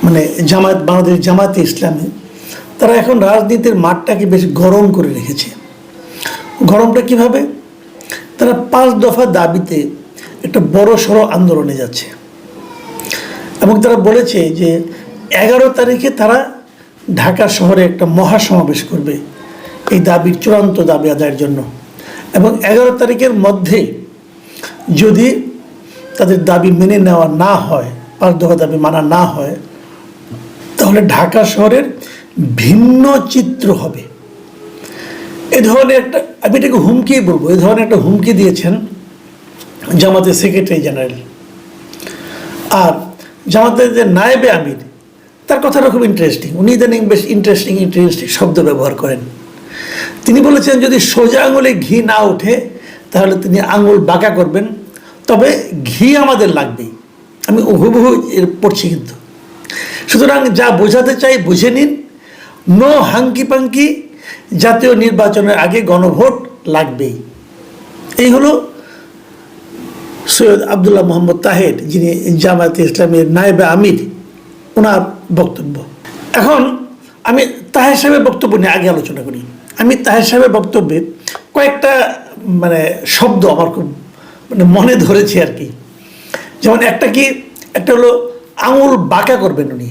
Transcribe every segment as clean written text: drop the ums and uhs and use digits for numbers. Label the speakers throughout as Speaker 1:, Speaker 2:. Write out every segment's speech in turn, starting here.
Speaker 1: মানে বাংলাদেশ জামায়াতে ইসলামী, তারা এখন রাজনীতির মাঠটাকে বেশ গরম করে রেখেছে। গরমটা কিভাবে? তারা 5 দফা দাবিতে একটা বড় সড়ো আন্দোলনে যাচ্ছে এবং তারা বলেছে যে 11 তারিখে তারা ঢাকা শহরে একটা মহাসমাবেশ করবে এই দাবির চূড়ান্ত দাবি আদায়ের জন্য, এবং 11 তারিখের মধ্যে যদি তাদের দাবি মেনে নেওয়া না হয়, 5 দফা দাবি মানা না হয়, তাহলে ঢাকা শহরের ভিন্ন চিত্র হবে। এ ধরনের একটা, আমি এটাকে হুমকি বলবো, এ ধরনের একটা হুমকি দিয়েছেন জামাতের সেক্রেটারি জেনারেল। আর জামাতের যে নায়েবে আমির, তার কথাটা খুব ইন্টারেস্টিং। উনি ইদানিং বেশ ইন্টারেস্টিং শব্দ ব্যবহার করেন। তিনি বলেছেন যদি সোজা আঙুলে ঘি না ওঠে তাহলে তিনি আঙুল বাঁকা করবেন, তবে ঘি আমাদের লাগবেই। আমি হুবহু এর পড়ছি কিন্তু। সুতরাং যা বোঝাতে চাই বুঝে নিন, নো হাঙ্কি পাঙ্কি, জাতীয় নির্বাচনের আগে গণভোট লাগবেই। এই হলো সৈয়দ আবদুল্লাহ মোহাম্মদ তাহের, যিনি জামায়াতে ইসলামের নায়েবে আমির, ওনার বক্তব্য। এখন আমি তাহের সাহেবের বক্তব্য নিয়ে আগে আলোচনা করি। আমি তাহের সাহেবের বক্তব্যে কয়েকটা শব্দ আমার খুব মনে ধরেছে আর কি। যেমন একটা হলো আঙুল বাঁকা করবেন উনি,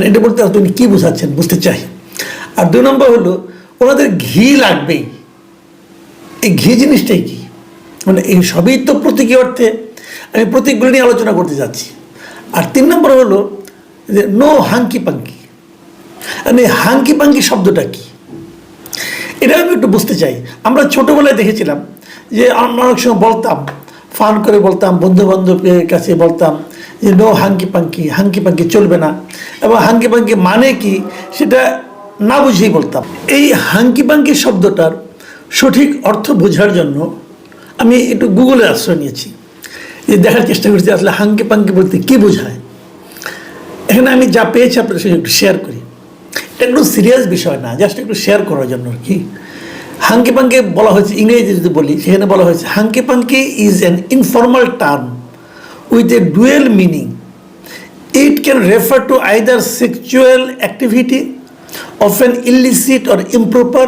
Speaker 1: এটা বলতে উনি কী বোঝাচ্ছেন বুঝতে চাই। আর 2 নম্বর হলো ওনাদের ঘি লাগবেই। এই ঘি জিনিসটাই কি? এই সবই তো প্রতীকী অর্থে, আমি প্রতীকগুলো নিয়ে আলোচনা করতে যাচ্ছি। আর 3 নম্বর হলো যে no hanky panky. Hanky panky শব্দটা কি, এটা আমি একটু বুঝতে চাই। আমরা ছোটোবেলায় দেখেছিলাম যে আমরা অনেক সময় বলতাম, ফান করে বলতাম, বন্ধু বান্ধবের কাছে বলতাম যে no hanky panky, hanky panky চলবে না। এবং হাঙ্কি পাঙ্কি মানে কি সেটা না বুঝেই বলতাম। এই হাঙ্কি পাঙ্কি শব্দটার সঠিক অর্থ বোঝার জন্য আমি একটু গুগলের আশ্রয় নিয়েছি, যে দেখার চেষ্টা করছি আসলে হাঙ্কি পাঙ্কি বলতে কী বোঝায়। এখানে আমি যা পেয়েছি আপনাদের সঙ্গে একটু শেয়ার করি। এটা একটু সিরিয়াস বিষয় না, জাস্ট একটু শেয়ার করার জন্য আর কি। হাঙ্কি পাঙ্কি বলা হয়েছে, ইংরেজি যদি বলি সেখানে বলা হয়েছে hunky পাঙ্কি is an informal term with a dual meaning. It can refer to either sexual activity of an illicit or improper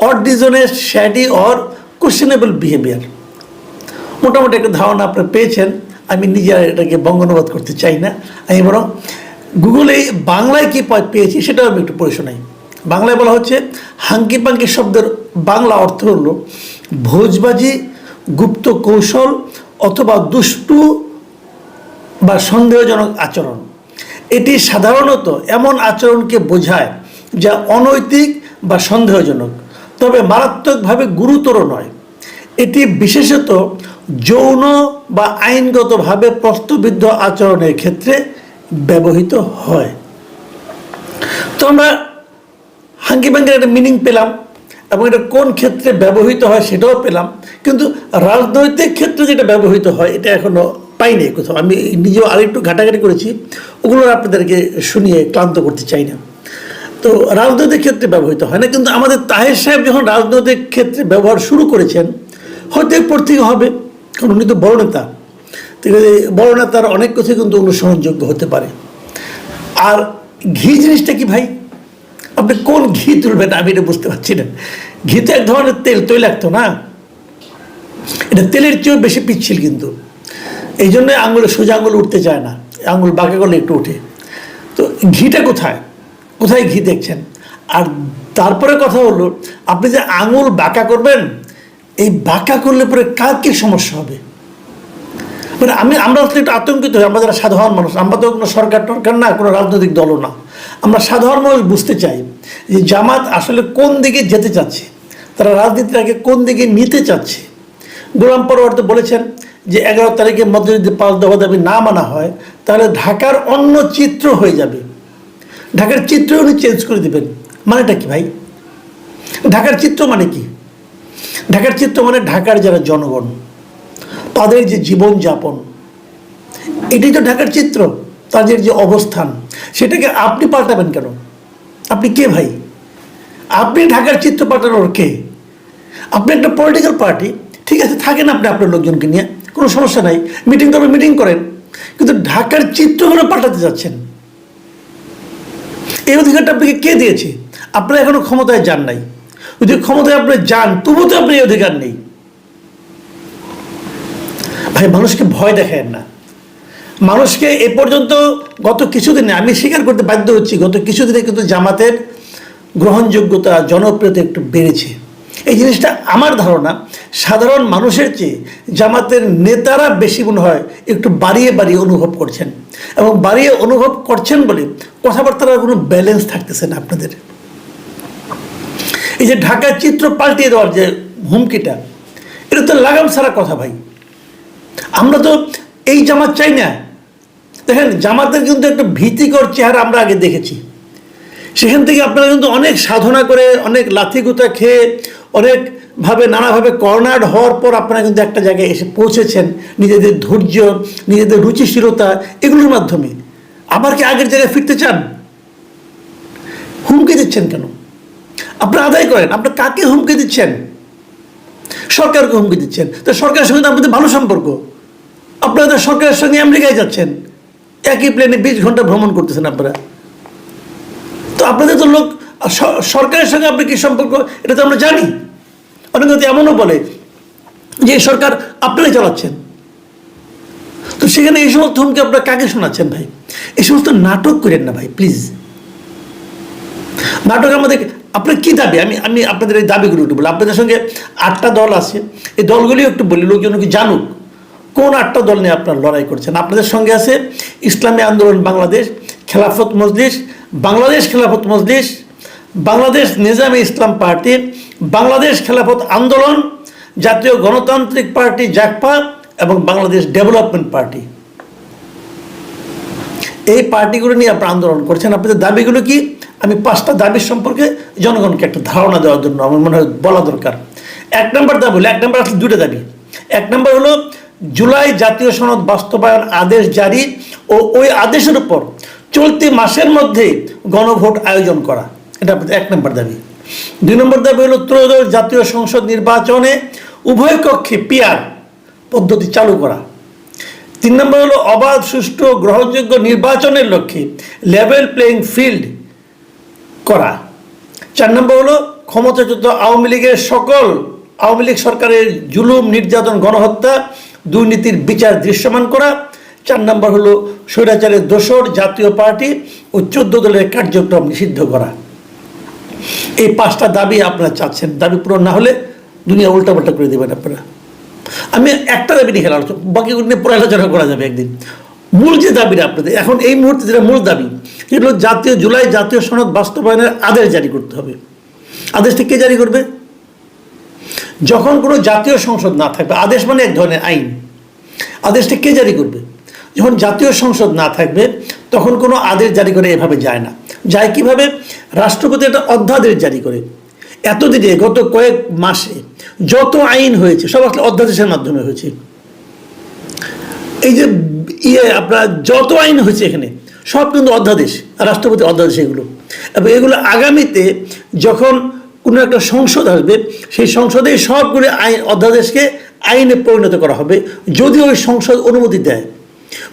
Speaker 1: or dishonest, shady or questionable behaviour. মোটামুটি একটা ধারণা আপনারা পেয়েছেন। আমি নিজে এটাকে বঙ্গানুবাদ করতে চাই না, আমি বরং গুগলে বাংলায় কী পেয়েছি সেটাও আমি একটু পড়ে শোনাই। বাংলায় বলা হচ্ছে হাঙ্কি পাঙ্কি শব্দের বাংলা অর্থ হলো ভোজবাজি, গুপ্ত কৌশল অথবা দুষ্টু বা সন্দেহজনক আচরণ। এটি সাধারণত এমন আচরণকে বোঝায় যা অনৈতিক বা সন্দেহজনক, তবে মারাত্মকভাবে গুরুতর নয়। এটি বিশেষত যৌন বা আইনগতভাবে প্রশ্নবিদ্ধ আচরণের ক্ষেত্রে ব্যবহৃত হয়। তো আমরা হাঙ্কি পাঙ্কির একটা মিনিং পেলাম এবং এটা কোন ক্ষেত্রে ব্যবহৃত হয় সেটাও পেলাম, কিন্তু রাজনৈতিক ক্ষেত্রে যেটা ব্যবহৃত হয় এটা এখনও পাইনি কোথাও। আমি নিজেও আরেকটু ঘাটাঘাটি করেছি, ওগুলো আপনাদেরকে শুনিয়ে ক্লান্ত করতে চাই না। তো রাজনৈতিক ক্ষেত্রে ব্যবহৃত হয় না, কিন্তু আমাদের তাহের সাহেব যখন রাজনৈতিক ক্ষেত্রে ব্যবহার শুরু করেছেন, হয়তো এরপর থেকে হবে, কারণ উনি তো বড় নেতা। ঠিক আছে, বড় নেতার অনেক কথাই কিন্তু অনুসরণযোগ্য হতে পারে। আর ঘি জিনিসটা কি ভাই? আপনি কোন ঘি তুলবেন আমি এটা বুঝতে পারছি না। ঘি তো এক ধরনের তেল, তৈলাক্ত না, এটা তেলের চেয়েও বেশি পিচ্ছিল কিন্তু। এই জন্য সোজা আঙুল উঠতে চায় না, আঙুল বাঁকা করলে একটু ওঠে। তো ঘিটা কোথায় কোথায় ঘি দেখছেন? আর তারপরে কথা হলো আপনি যে আঙুল বাঁকা করবেন, এই বাঁকা করলে পরে কার কী সমস্যা হবে? আমরা আসলে একটু আতঙ্কিত হই, আমরা যারা সাধারণ মানুষ, আমরা তো কোনো সরকার টরকার না, কোনো রাজনৈতিক দলও না। আমরা সাধারণ মানুষ বুঝতে চাই যে জামাত আসলে কোন দিকে যেতে চাচ্ছে, তারা রাজনীতিটাকে কোন দিকে নিতে চাচ্ছে। গোলাম পরোয়ার তো বলেছেন যে 11 তারিখের মধ্যে যদি 5 দফা দাবি না মানা হয় তাহলে ঢাকার অন্য চিত্র হয়ে যাবে। ঢাকার চিত্র উনি চেঞ্জ করে দেবেন, মানেটা কি ভাই? ঢাকার চিত্র মানে কি? ঢাকার চিত্র মানে ঢাকার যারা জনগণ, তাদের যে জীবনযাপন, এটাই তো ঢাকার চিত্র। তাদের যে অবস্থান, সেটাকে আপনি পাল্টাবেন কেন? আপনি কে ভাই? আপনি ঢাকার চিত্র পাল্টানোর কে? আপনি একটা পলিটিক্যাল পার্টি, ঠিক আছে, থাকেন আপনি আপনার লোকজনকে নিয়ে, কোনো সমস্যা নাই, মিটিং করবেন, মিটিং করেন, কিন্তু ঢাকার চিত্রগুলো পাল্টাতে যাচ্ছেন। এই অধিকারটা আপনাকে কে দিয়েছে? আপনারা এখনো ক্ষমতায় যান নাই। যদি ক্ষমতায় আপনি যান, তবু তো আপনি এই অধিকার নেই। ভাই, মানুষকে ভয় দেখায় না। মানুষকে এ পর্যন্ত গত কিছুদিনে আমি স্বীকার করতে বাধ্য হচ্ছি, গত কিছুদিনে কিন্তু জামাতের গ্রহণযোগ্যতা, জনপ্রিয়তা একটু বেড়েছে। এই জিনিসটা আমার ধারণা সাধারণ মানুষের চেয়ে জামাতের নেতারা বেশি মনে হয় একটু বাড়িয়ে বাড়িয়ে অনুভব করছেন, এবং বাড়িয়ে অনুভব করছেন বলে কথাবার্তার কোনো ব্যালেন্স থাকতেছে না আপনাদের। এই যে ঢাকার চিত্র পাল্টিয়ে দেওয়ার যে হুমকিটা, এটা তো লাগাম ছাড়া কথা ভাই। আমরা তো এই জামাত চাই না। দেখেন, জামাতের কিন্তু একটা ভীতিকর চেহারা আমরা আগে দেখেছি। সেখান থেকে আপনারা কিন্তু অনেক সাধনা করে, অনেক লাথিগুতা খেয়ে, অনেকভাবে নানাভাবে কর্নার্ড হওয়ার পর আপনারা কিন্তু একটা জায়গায় এসে পৌঁছেছেন নিজেদের ধৈর্য, নিজেদের রুচিশীলতা এগুলোর মাধ্যমে। আবার কি আগের জায়গায় ফিরতে চান? হুমকি দিচ্ছেন কেন? আপনারা আদায় করেন। আপনারা কাকে হুমকি দিচ্ছেন? সরকারকে হুমকি দিচ্ছেন। তো সরকারের সঙ্গে তো আপনাদের ভালো সম্পর্ক। আপনারা তো সরকারের সঙ্গে আমেরিকায় যাচ্ছেন, একই প্লেনে 20 ঘন্টা ভ্রমণ করতেছেন আপনারা। তো আপনাদের তো লোক, সরকারের সঙ্গে আপনার কি সম্পর্ক এটা তো আমরা জানি। অনেকে তো এমনও বলে যে এই সরকার আপনারাই চালাচ্ছেন। তো সেখানে এই সমস্ত হুমকি আপনারা কাকে শোনাচ্ছেন ভাই? এই সমস্ত নাটক করেন না ভাই, প্লিজ। নাটক আমাদের, আপনার কি দাবি? আমি আপনাদের এই দাবিগুলো একটু বলি। আপনাদের সঙ্গে 8টা দল আছে, এই দলগুলিও একটু বলি, লোকজন কি জানুক কোন 8টা দল নিয়ে আপনারা লড়াই করছেন। আপনাদের সঙ্গে আছে ইসলামী আন্দোলন বাংলাদেশ, খেলাফত মজলিস, বাংলাদেশ খেলাফত মজলিস, বাংলাদেশ নিজামে ইসলাম পার্টি, বাংলাদেশ খেলাফত আন্দোলন, জাতীয় গণতান্ত্রিক পার্টি জাগপা এবং বাংলাদেশ ডেভেলপমেন্ট পার্টি। এই পার্টিগুলো নিয়ে আপনারা আন্দোলন করছেন। আপনাদের দাবিগুলো কি? আমি 5টা দাবির সম্পর্কে জনগণকে একটা ধারণা দেওয়ার জন্য আমার মনে হয় বলা দরকার। 1 নম্বর দাবি হলো, 1 নম্বর আসলে 2টা দাবি। 1 নম্বর হলো জুলাই জাতীয় সনদ বাস্তবায়ন আদেশ জারি ও ওই আদেশের উপর চলতি মাসের মধ্যে গণভোট আয়োজন করা, এটা 1 নম্বর দাবি। 2 নম্বর দাবি হলো ত্রয়োদশ জাতীয় সংসদ নির্বাচনে উভয় কক্ষে পিআর পদ্ধতি চালু করা। 3 নম্বর হলো অবাধ, সুষ্ঠু, গ্রহণযোগ্য নির্বাচনের লক্ষ্যে লেভেল প্লেইং ফিল্ড করা। 4 নম্বর হলো ক্ষমতাচ্যুত আওয়ামী লীগের আওয়ামী লীগ সরকারের জুলুম, নির্যাতন, গণহত্যা, দুর্নীতির বিচার দৃশ্যমান করা। 4 নম্বর হলো স্বৈরাচারের দোসর জাতীয় পার্টি ও 14 দলের কার্যক্রম নিষিদ্ধ করা। এই 5টা দাবি আপনারা চাচ্ছেন। দাবি পূরণ না হলে দুনিয়া উল্টাপাল্টা করে দেবেন আপনারা। আমি একটা দাবি নিয়ে আলোচনা, বাকিগুলো নিয়ে পরে আলোচনা করা যাবে একদিন। মূল যে দাবিটা আপনাদের এখন এই মুহূর্তে যেটা মূল দাবি, সেগুলো জুলাই জাতীয় সনদ বাস্তবায়নের আদেশ জারি করতে হবে। আদেশটা কে জারি করবে? যখন কোনো জাতীয় সংসদ না থাকবে, আদেশ মানে এক ধরনের আইন, আদেশটা কে জারি করবে? যখন জাতীয় সংসদ না থাকবে তখন কোনো আদেশ জারি করে এভাবে যায় না। যায় কিভাবে? রাষ্ট্রপতি একটা অধ্যাদেশ জারি করে। এতদিনে গত কয়েক মাসে যত আইন হয়েছে সব আসলে অধ্যাদেশের মাধ্যমে হয়েছে। এই যে আপনার যত আইন হয়েছে এখানে সব কিন্তু অধ্যাদেশ, রাষ্ট্রপতি অধ্যাদেশ এগুলো। এবং এগুলো আগামীতে যখন কোনো একটা সংসদ আসবে, সেই সংসদে সবগুলো আইন অধ্যাদেশকে আইনে পরিণত করা হবে, যদি ওই সংসদ অনুমতি দেয়।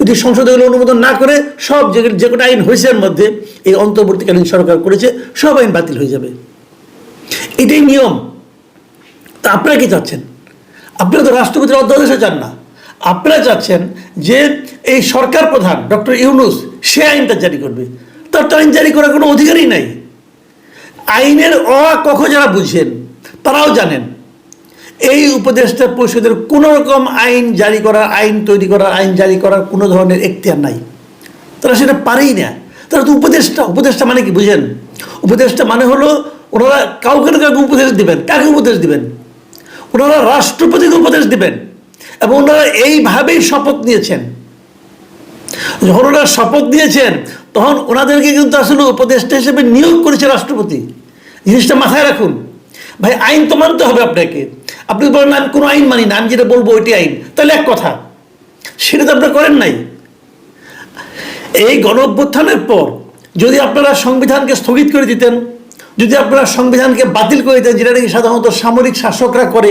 Speaker 1: যদি সংসদ এগুলো অনুমোদন না করে সব যে কোনো আইন হয়েছে এর মধ্যে এই অন্তর্বর্তীকালীন সরকার করেছে সব আইন বাতিল হয়ে যাবে। এটাই নিয়ম। তা আপনারা কি চাচ্ছেন? আপনারা তো রাষ্ট্রপতির অধ্যাদেশও চান না। আপনারা চাচ্ছেন যে এই সরকার প্রধান ডক্টর ইউনূস সে আইনটা জারি করবে। তার তো আইন জারি করার কোনো অধিকারই নাই। আইনের ক যারা বুঝেন তারাও জানেন এই উপদেষ্টা পরিষদের কোনো রকম আইন জারি করার, আইন তৈরি করার, আইন জারি করার কোনো ধরনের এখতিয়ার নাই। তারা সেটা পারেই না। তারা তো উপদেষ্টা মানে কি বুঝেন? উপদেষ্টা মানে হলো ওনারা কাউকে না কাউকে উপদেশ দিবেন। কাকে উপদেশ দিবেন? ওনারা রাষ্ট্রপতিকে উপদেশ দিবেন। এবং ওনারা এইভাবেই শপথ নিয়েছেন। যখন ওনারা শপথ নিয়েছেন তখন ওনাদেরকে কিন্তু আসলে উপদেষ্টা হিসেবে নিয়োগ করেছে রাষ্ট্রপতি। জিনিসটা মাথায় রাখুন ভাই। আইন তো মানতে হবে আপনাকে। আপনি বলেন আমি কোনো আইন মানি না, আমি যেটা বলবো ওইটি আইন, তাহলে এক কথা। সেটা তো আপনারা করেন নাই। এই গণঅভ্যুত্থানের পর যদি আপনারা সংবিধানকে স্থগিত করে দিতেন, যদি আপনারা সংবিধানকে বাতিল করে দিতেন, যেটা নাকি সাধারণত সামরিক শাসকরা করে,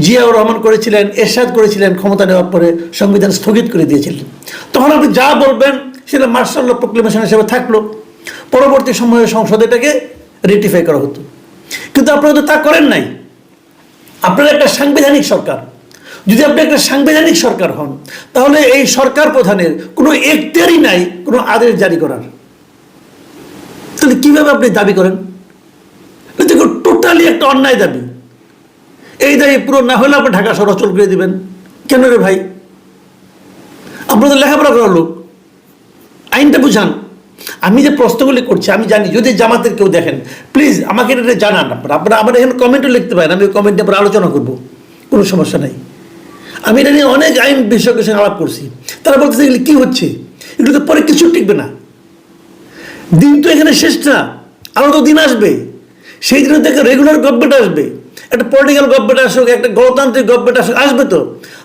Speaker 1: জিয়াউর রহমান করেছিলেন, এরশাদ করেছিলেন, ক্ষমতা নেওয়ার পরে সংবিধান স্থগিত করে দিয়েছিলেন, তখন আপনি যা বলবেন সেটা মার্শাল ল প্রক্লেমেশন হিসেবে থাকলো। পরবর্তী সময়ে সংসদে এটাকে রেটিফাই করা হতো। কিন্তু আপনারা তো তা করেন নাই। আপনারা একটা সাংবিধানিক সরকার। যদি আপনি একটা সাংবিধানিক সরকার হন, তাহলে এই সরকার প্রধানের কোনো এখতিয়ারই নাই কোনো আদেশ জারি করার। তাহলে কিভাবে আপনি দাবি করেন? দেখো, টোটালি একটা অন্যায় দাবি। এই দাবি পুরো না হলে আপনি ঢাকা শহর অচল করে দিবেন। কেন রে ভাই? আপনাদের লেখাপড়া করার লোক, আইনটা বুঝান। আমি যে প্রশ্নগুলি করছি আমি জানি, যদি জামাতের কেউ দেখেন প্লিজ আমাকে এটা জানান। আপনারা আমার এখানে কমেন্টও লিখতে পারেন, আমি কমেন্টে পরে আলোচনা করবো, কোনো সমস্যা নাই। আমি এটা নিয়ে অনেক আইন বিশেষজ্ঞের সঙ্গে আলাপ করছি, তারা বলতেছে এগুলি কী হচ্ছে, এগুলো তো পরে কিছু টিকবে না। দিন তো এখানে শেষ না, আরও তো দিন আসবে। সেই দিনে দেখে রেগুলার গভর্নমেন্ট আসবে, একটা পলিটিক্যাল গভর্নমেন্ট আসুক, একটা গণতান্ত্রিক গভর্নমেন্ট আসুক, আসবে তো,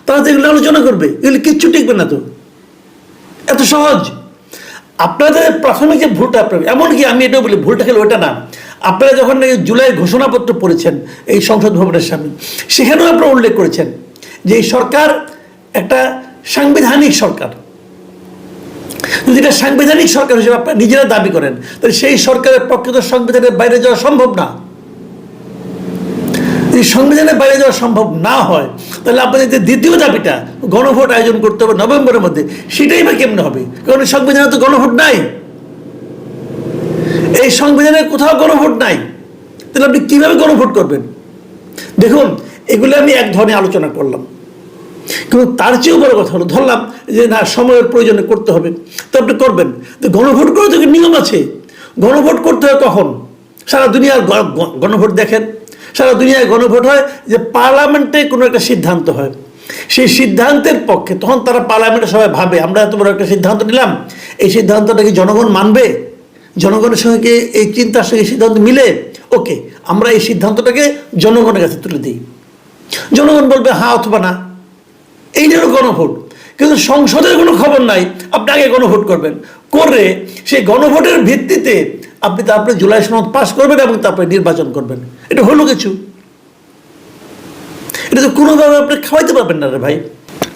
Speaker 1: তারা তো এগুলো আলোচনা করবে। এগুলি কিচ্ছু টিকবে না তো, এত সহজ। আপনাদের প্রাথমিক যে ভুলটা, এমনকি আমি এটাও বলি ভুলটা খেলে ওটা না, আপনারা যখন এই জুলাই ঘোষণাপত্র পড়েছেন এই সংসদ ভবনের সামনে, সেখানেও আপনারা উল্লেখ করেছেন যে এই সরকার একটা সাংবিধানিক সরকার। যদি এটা সাংবিধানিক সরকার হিসেবে আপনারা নিজেরা দাবি করেন, তাহলে সেই সরকারের পক্ষে তো সংবিধানের বাইরে যাওয়া সম্ভব না। যদি সংবিধানের বাইরে যাওয়া সম্ভব না হয়, তাহলে আপনাদের যে দ্বিতীয় দাবিটা গণভোট আয়োজন করতে হবে নভেম্বরের মধ্যে, সেটাই বা কেমনে হবে? কারণ সংবিধানে তো গণভোট নাই, এই সংবিধানে কোথাও গণভোট নাই। তাহলে আপনি কিভাবে গণভোট করবেন? দেখুন, এগুলো আমি এক ধরনের আলোচনা করলাম, কিন্তু তার চেয়েও বড় কথা হলো, ধরলাম যে না, সময়ের প্রয়োজনে করতে হবে, তো আপনি করবেন। তো গণভোট করে তো নিয়ম আছে। গণভোট করতে হয় কখন? সারা দুনিয়ার গণভোট দেখেন, সারা দুনিয়ায় গণভোট হয় যে পার্লামেন্টে কোনো একটা সিদ্ধান্ত হয়, সেই সিদ্ধান্তের পক্ষে তখন তারা পার্লামেন্টে সবাই ভাবে আমরা এত বড় একটা সিদ্ধান্ত নিলাম, এই সিদ্ধান্তটা কি জনগণ মানবে? জনগণের সঙ্গে এই চিন্তার সঙ্গে সিদ্ধান্ত মিলে, ওকে আমরা এই সিদ্ধান্তটাকে জনগণের কাছে তুলে দিই। জনগণ বলবে হ্যাঁ অথবা না, এই জন্য গণভোট। কিন্তু সংসদের কোনো খবর নাই, আপনি আগে গণভোট করবেন, করে সেই গণভোটের ভিত্তিতে আপনি তারপরে জুলাই সনদ পাস করবেন এবং তারপরে নির্বাচন করবেন। এটা হলো কিছু? এটা তো কোনোভাবে আপনি খাওয়াইতে পারবেন না রে ভাই।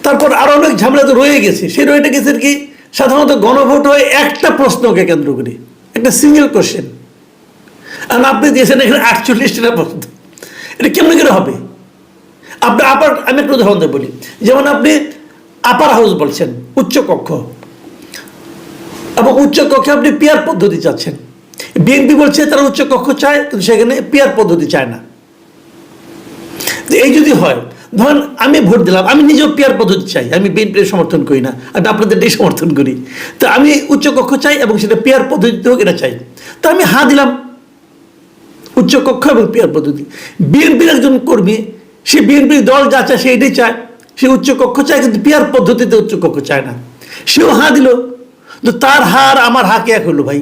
Speaker 1: তারপর আরো অনেক ঝামেলা তো রয়ে গেছে। সেই রয়েটা গেছে কি, সাধারণত গণভোট হয় একটা প্রশ্নকে কেন্দ্র করে, একটা সিঙ্গেল কোশ্চেন, আর আপনি দিয়েছেন এখানে 48টা প্রশ্ন। এটা কেমন করে হবে? আপনি আমি একটা উদাহরণ দিয়ে বলি, যেমন আপনি আপার হাউস বলছেন, উচ্চ কক্ষ, এবং উচ্চ কক্ষে আপনি পিয়ার পদ্ধতি চাচ্ছেন। বিএনপি বলছে তারা উচ্চ কক্ষ চায়, কিন্তু সেখানে পিয়ার পদ্ধতি চায় না। এই যদি হয়, ধরেন আমি ভোট দিলাম, আমি নিজেও পিয়ার পদ্ধতি চাই, আমি বিএনপির সমর্থন করি না, আমি আপনাদেরটাই সমর্থন করি। তো আমি উচ্চ কক্ষ চাই এবং সেটা পিয়ার পদ্ধতিতে হোক, এটা চাই। তো আমি হ্যাঁ দিলাম, উচ্চ কক্ষ এবং পিয়ার পদ্ধতি। বিএনপির একজন কর্মী, সে বিএনপির দল যা চায় সে এটাই চায়, সে উচ্চ কক্ষ চায়, কিন্তু পিয়ার পদ্ধতিতে উচ্চ কক্ষ চায় না। সেও হাঁ দিল, তো তার হার আমার হাকে এক হলো ভাই।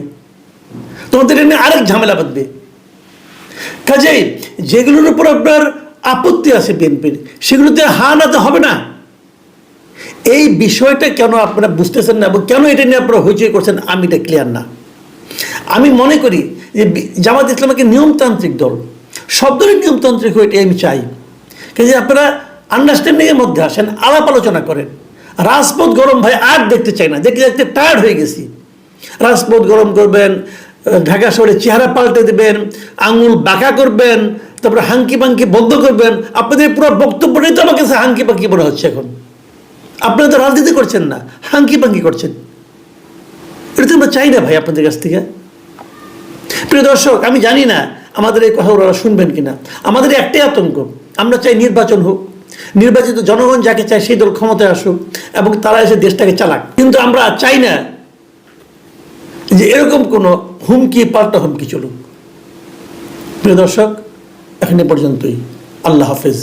Speaker 1: তোমাদের এনে আরেক ঝামেলা বাঁধবে। কাজেই যেগুলোর উপর আপনার আপত্তি আছে বিএনপির, সেগুলোতে হা না তো হবে না। এই বিষয়টা কেন আপনারা বুঝতেছেন না এবং কেন এটা নিয়ে আপনারা হইচই করছেন, আমি এটা ক্লিয়ার না। আমি মনে করি যে জামাত ইসলাম একটা নিয়মতান্ত্রিক দল, সব দলের নিয়মতান্ত্রিক হয়ে এটাই আমি চাই। কাজে আপনারা আন্ডারস্ট্যান্ডিংয়ের মধ্যে আসেন, আলাপ আলোচনা করেন। রাজপথ গরম ভাই আর দেখতে চাই না, দেখতে দেখতে টায়ার্ড হয়ে গেছি। রাজপথ গরম করবেন, ঢাকা শহরে চেহারা পাল্টে দেবেন, আঙুল বাঁকা করবেন, তারপরে হাঙ্কি পাঙ্কি বন্ধ করবেন। আপনাদের পুরো বক্তব্যটাই তো আমার কাছে হাঙ্কি পাঙ্কি মনে হচ্ছে এখন। আপনারা তো রাজনীতি করছেন না, হাঙ্কি পাঙ্কি করছেন। এটা তো আমরা চাই না ভাই আপনাদের কাছ থেকে। প্রিয় দর্শক, আমি জানি না আমাদের এই কথা ওরা শুনবেন কিনা। আমাদের একটাই আতঙ্ক, আমরা চাই নির্বাচন হোক, নির্বাচিত জনগণ যাকে চায় সেই দল ক্ষমতায় আসুক এবং তারা এসে দেশটাকে চালাক। কিন্তু আমরা চাই না যে এরকম কোনো হুমকি, পাল্টা হুমকি চলুক। প্রিয় দর্শক, এখন এ পর্যন্তই। আল্লাহ হাফেজ।